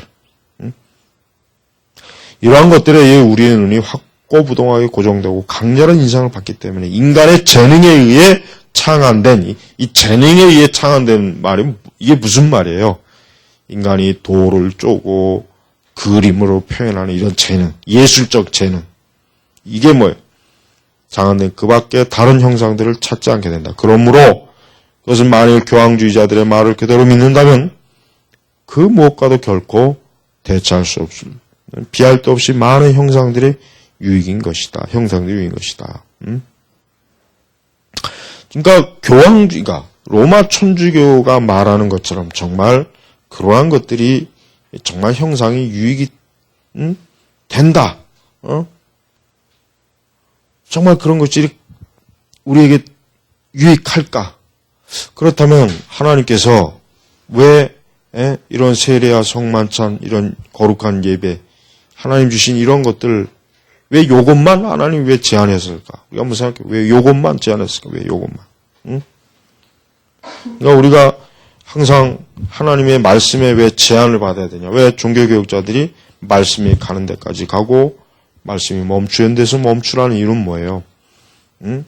이러한 것들에 의해 우리의 눈이 확고부동하게 고정되고 강렬한 인상을 받기 때문에 인간의 재능에 의해 창안된, 이 재능에 의해 창안된 말이 이게 무슨 말이에요? 인간이 돌을 쪼고 그림으로 표현하는 이런 재능, 예술적 재능. 이게 뭐예요? 장안된 그 밖에 다른 형상들을 찾지 않게 된다. 그러므로 그것은 만일 교황주의자들의 말을 그대로 믿는다면 그 무엇과도 결코 대체할 수 없을, 비할 데 없이 많은 형상들의 유익인 것이다. 형상들의 유익인 것이다. 그러니까 교황주의가, 로마 천주교가 말하는 것처럼 정말 그러한 것들이 정말 형상이 유익이 된다. 정말 그런 것들이 우리에게 유익할까? 그렇다면 하나님께서 왜 이런 세례와 성만찬, 이런 거룩한 예배, 하나님 주신 이런 것들 왜 요것만 하나님 왜 제안했을까? 우리가 한번 생각해. 왜 요것만 제안했을까? 왜 요것만? 그러니까 우리가 항상 하나님의 말씀에 왜 제한을 받아야 되냐? 왜 종교교육자들이 말씀이 가는 데까지 가고 말씀이 멈추는 데서 멈추라는 이유는 뭐예요?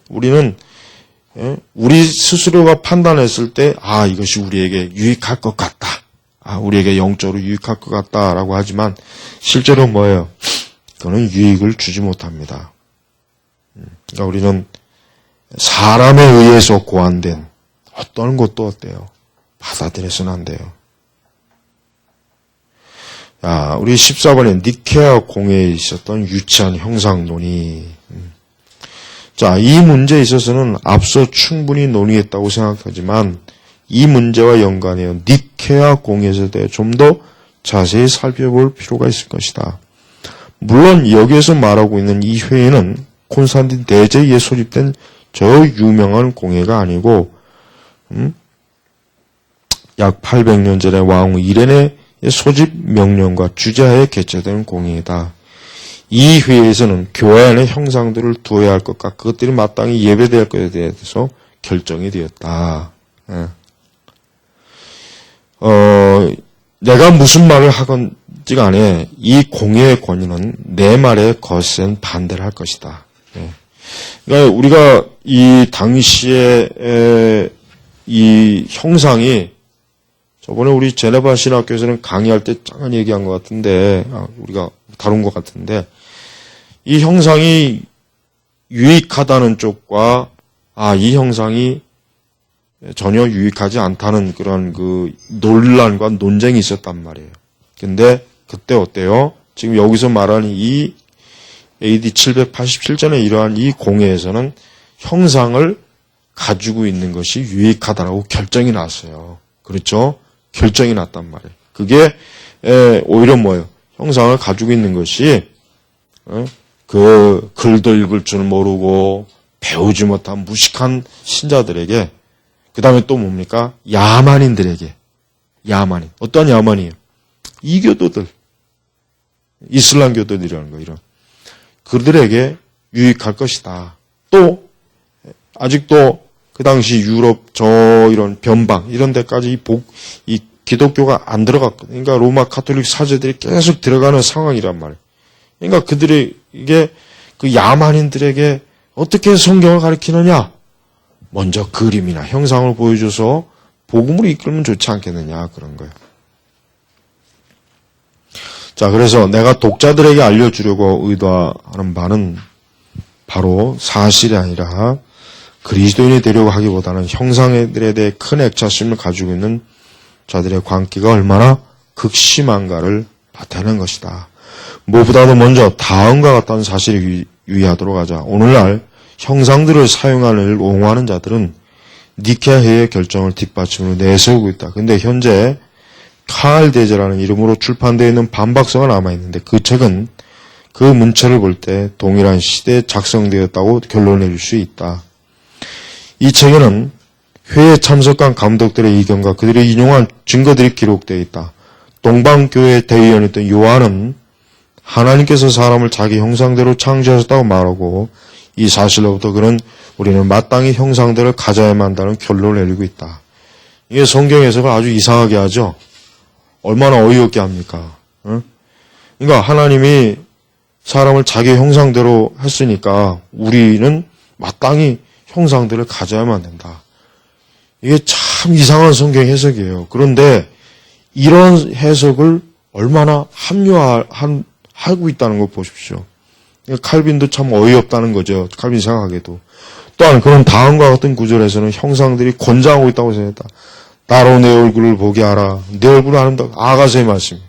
우리는 우리 스스로가 판단했을 때 이것이 우리에게 유익할 것 같다. 우리에게 영적으로 유익할 것 같다라고 하지만 실제로 뭐예요? 그거는 유익을 주지 못합니다. 그러니까 우리는 사람에 의해서 고안된 어떤 것도 어때요? 받아들여서는 안 돼요. 자, 우리 14번에 니케아 공회에 있었던 유치한 형상론이. 자, 이 문제에 있어서는 앞서 충분히 논의했다고 생각하지만 이 문제와 연관해요. 니케아 공회에 대해 좀 더 자세히 살펴볼 필요가 있을 것이다. 물론 여기에서 말하고 있는 이 회의는 콘스탄틴 대제에 소집된 저 유명한 공회가 아니고 약 800년 전에 왕 이레네 소집 명령과 주재하에 개최된 공회이다. 이 회의에서는 교회 안의 형상들을 두어야 할 것과 그것들이 마땅히 예배될 것에 대해서 결정이 되었다. 내가 무슨 말을 하건지 간에 이 공회의 권위는 내 말에 거센 반대를 할 것이다. 그러니까 우리가 이 당시에 이 형상이 저번에 우리 제네바 신학교에서는 강의할 때 잠깐 얘기한 것 같은데, 우리가 다룬 것 같은데, 이 형상이 유익하다는 쪽과, 이 형상이 전혀 유익하지 않다는 그런 그 논란과 논쟁이 있었단 말이에요. 근데 그때 어때요? 지금 여기서 말하는 이 AD 787년에 이러한 이 공회에서는 형상을 가지고 있는 것이 유익하다라고 결정이 났어요. 그렇죠? 결정이 났단 말이에요. 그게 오히려 뭐예요? 형상을 가지고 있는 것이 그 글도 읽을 줄 모르고 배우지 못한 무식한 신자들에게, 그 다음에 또 뭡니까? 야만인들에게, 야만인. 어떤 야만이에요? 이교도들, 이슬람교도들이라는 거, 이런. 그들에게 유익할 것이다. 또 아직도 그 당시 유럽 이런 변방 이런 데까지 이 기독교가 안 들어갔거든요. 그러니까 로마 가톨릭 사제들이 계속 들어가는 상황이란 말이에요. 그러니까 그들이 이게 그 야만인들에게 어떻게 성경을 가르치느냐? 먼저 그림이나 형상을 보여줘서 복음으로 이끌면 좋지 않겠느냐 그런 거예요. 자, 그래서 내가 독자들에게 알려주려고 의도하는 바는 바로 사실이 아니라 그리스도인이 되려고 하기보다는 형상들에 대해 큰 애착심을 가지고 있는 자들의 광기가 얼마나 극심한가를 나타내는 것이다. 무엇보다도 먼저 다음과 같다는 사실을 유의하도록 하자. 오늘날 형상들을 사용하는 옹호하는 자들은 니케아 회의의 결정을 뒷받침으로 내세우고 있다. 근데 현재 칼대제라는 이름으로 출판되어 있는 반박서가 남아있는데 그 책은 그 문체를 볼 때 동일한 시대에 작성되었다고 결론을 내릴 수 있다. 이 책에는 회의에 참석한 감독들의 의견과 그들이 인용한 증거들이 기록되어 있다. 동방교회 대의원이었던 요한은 하나님께서 사람을 자기 형상대로 창조하셨다고 말하고 이 사실로부터 그는 우리는 마땅히 형상대로 가져야만 한다는 결론을 내리고 있다. 이게 성경 해석을 아주 이상하게 하죠. 얼마나 어이없게 합니까? 응? 그러니까 하나님이 사람을 자기 형상대로 했으니까 우리는 마땅히 형상들을 가져야만 된다. 이게 참 이상한 성경 해석이에요. 그런데 이런 해석을 얼마나 합리화하고 있다는 걸 보십시오. 칼빈도 참 어이없다는 거죠. 칼빈 생각하기에도. 또한 그런 다음과 같은 구절에서는 형상들이 권장하고 있다고 생각했다. 나로 내 얼굴을 보게 하라. 내 얼굴을 아름다워. 아가서의 말씀이에요.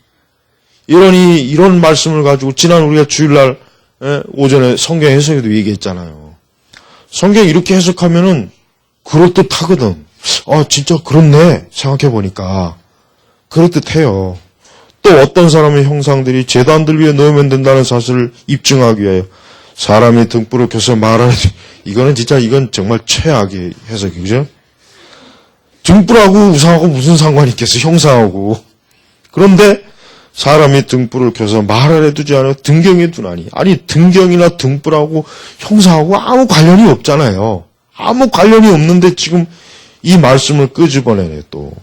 이런 말씀을 가지고 지난 우리가 주일날 오전에 성경 해석에도 얘기했잖아요. 성경 이렇게 해석하면은 그럴듯하거든. 진짜 그렇네. 생각해보니까. 그럴듯해요. 또 어떤 사람의 형상들이 제단들 위에 놓으면 된다는 사실을 입증하기 위하여 사람이 등불을 켜서 말하는 이건 정말 최악의 해석이죠. 등불하고 우상하고 무슨 상관이 있겠어, 형상하고. 그런데 사람이 등불을 켜서 말을 해두지 않아요. 등경에 두나니. 아니, 등경이나 등불하고 형상하고 아무 관련이 없잖아요. 아무 관련이 없는데 지금 이 말씀을 끄집어내네, 또.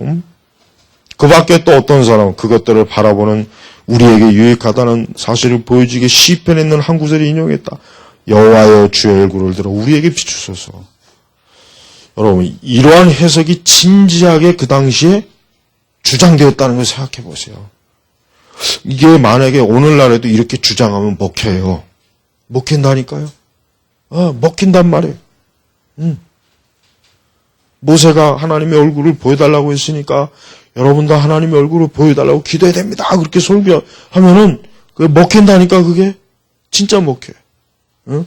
그 밖에 또 어떤 사람은 그것들을 바라보는 우리에게 유익하다는 사실을 보여주기에 시편에 있는 한 구절이 인용했다. 여호와여 주의 얼굴을 들어 우리에게 비추소서. 여러분, 이러한 해석이 진지하게 그 당시에 주장되었다는 걸 생각해 보세요. 이게 만약에 오늘날에도 이렇게 주장하면 먹혀요. 먹힌다니까요. 먹힌단 말이에요. 모세가 하나님의 얼굴을 보여달라고 했으니까 여러분도 하나님의 얼굴을 보여달라고 기도해야 됩니다. 그렇게 설교하면은 그게 먹힌다니까. 그게 진짜 먹혀요. 응?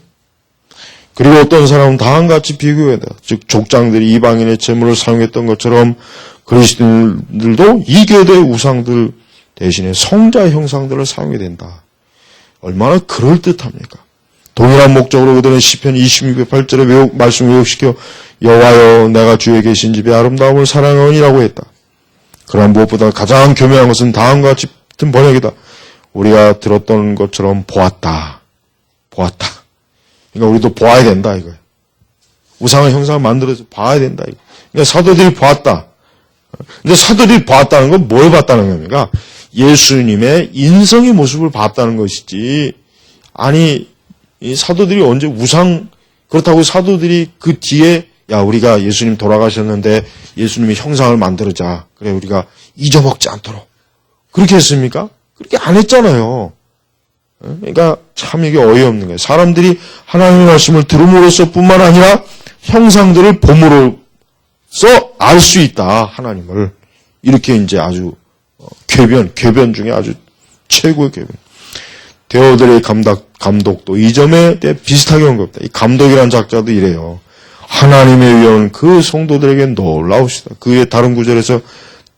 그리고 어떤 사람은 다음같이 비교해야 돼요. 즉 족장들이 이방인의 제물을 사용했던 것처럼 그리스도인들도 이 교대의 우상들 대신에 성자의 형상들을 사용해야 된다. 얼마나 그럴듯합니까? 동일한 목적으로 그들은 시편 26편 8절에 말씀을 왜곡시켜 여호와여 내가 주에 계신 집의 아름다움을 사랑하오니라고 했다. 그러나 무엇보다 가장 교묘한 것은 다음과 같은 번역이다. 우리가 들었던 것처럼 보았다. 그러니까 우리도 보아야 된다 이거예요. 우상의 형상을 만들어서 봐야 된다 이거. 그러니까 사도들이 보았다. 근데 사도들이 보았다는 건 뭘 봤다는 겁니까? 예수님의 인성의 모습을 봤다는 것이지. 아니 이 사도들이 언제 그렇다고 사도들이 그 뒤에 우리가 예수님 돌아가셨는데 예수님의 형상을 만들자. 그래 우리가 잊어먹지 않도록. 그렇게 했습니까? 그렇게 안 했잖아요. 그러니까 참 이게 어이없는 거예요. 사람들이 하나님의 말씀을 들음으로써 뿐만 아니라 형상들을 봄으로써 알 수 있다. 하나님을. 이렇게 이제 아주 궤변 중에 아주 최고의 궤변. 대어들의 감독도 이 점에 대해 비슷하게 언급다. 이 감독이라는 작자도 이래요. 하나님의 위엄은 그 성도들에게 놀라우시다. 그의 다른 구절에서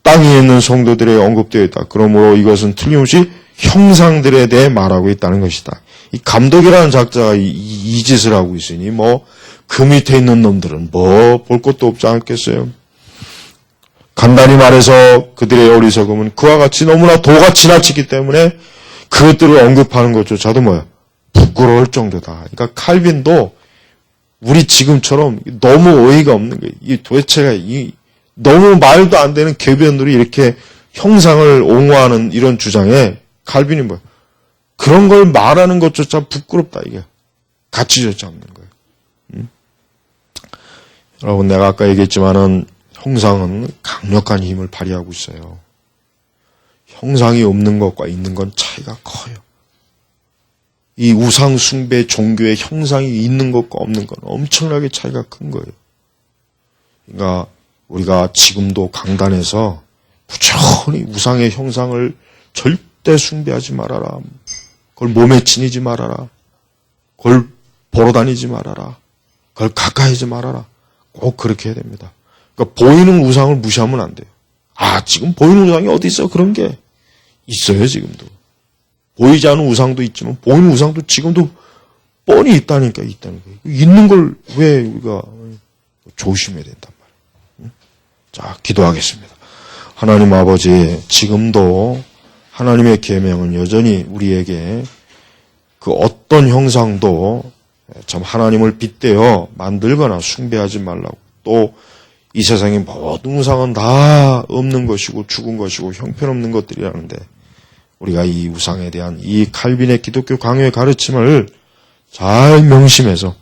땅 위에 있는 성도들에게 언급되어 있다. 그러므로 이것은 틀림없이 형상들에 대해 말하고 있다는 것이다. 이 감독이라는 작자가 이 짓을 하고 있으니 그 밑에 있는 놈들은 볼 것도 없지 않겠어요. 간단히 말해서 그들의 어리석음은 그와 같이 너무나 도가 지나치기 때문에 그것들을 언급하는 것조차도 부끄러울 정도다. 그러니까 칼빈도 우리 지금처럼 너무 어이가 없는 거예요. 이 도대체가 너무 말도 안 되는 궤변으로 이렇게 형상을 옹호하는 이런 주장에 칼빈이 뭐야? 그런 걸 말하는 것조차 부끄럽다, 이게. 가치조차 없는 거예요. 여러분, 내가 아까 얘기했지만은 형상은 강력한 힘을 발휘하고 있어요. 형상이 없는 것과 있는 건 차이가 커요. 이 우상 숭배 종교의 형상이 있는 것과 없는 건 엄청나게 차이가 큰 거예요. 그러니까 우리가 지금도 강단에서 부지런히 우상의 형상을 절대 숭배하지 말아라. 그걸 몸에 지니지 말아라. 그걸 보러 다니지 말아라. 그걸 가까이 하지 말아라. 꼭 그렇게 해야 됩니다. 그러니까 보이는 우상을 무시하면 안 돼요. 아, 지금 보이는 우상이 어디 있어? 그런 게 있어요, 지금도. 보이지 않는 우상도 있지만 보이는 우상도 지금도 뻔히 있다는 거예요. 있는 걸 왜 우리가 조심해야 된단 말이에요. 자, 기도하겠습니다. 하나님 아버지, 지금도 하나님의 계명은 여전히 우리에게 그 어떤 형상도 참 하나님을 빗대어 만들거나 숭배하지 말라고, 또 이 세상의 모든 우상은 다 없는 것이고 죽은 것이고 형편없는 것들이라는데 우리가 이 우상에 대한 이 칼빈의 기독교 강요의 가르침을 잘 명심해서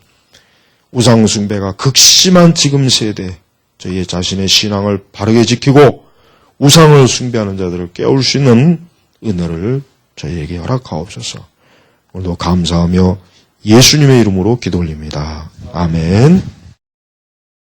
우상 숭배가 극심한 지금 세대 저희의 자신의 신앙을 바르게 지키고 우상을 숭배하는 자들을 깨울 수 있는 은혜를 저희에게 허락하옵소서. 오늘도 감사하며 예수님의 이름으로 기도 올립니다. 아멘.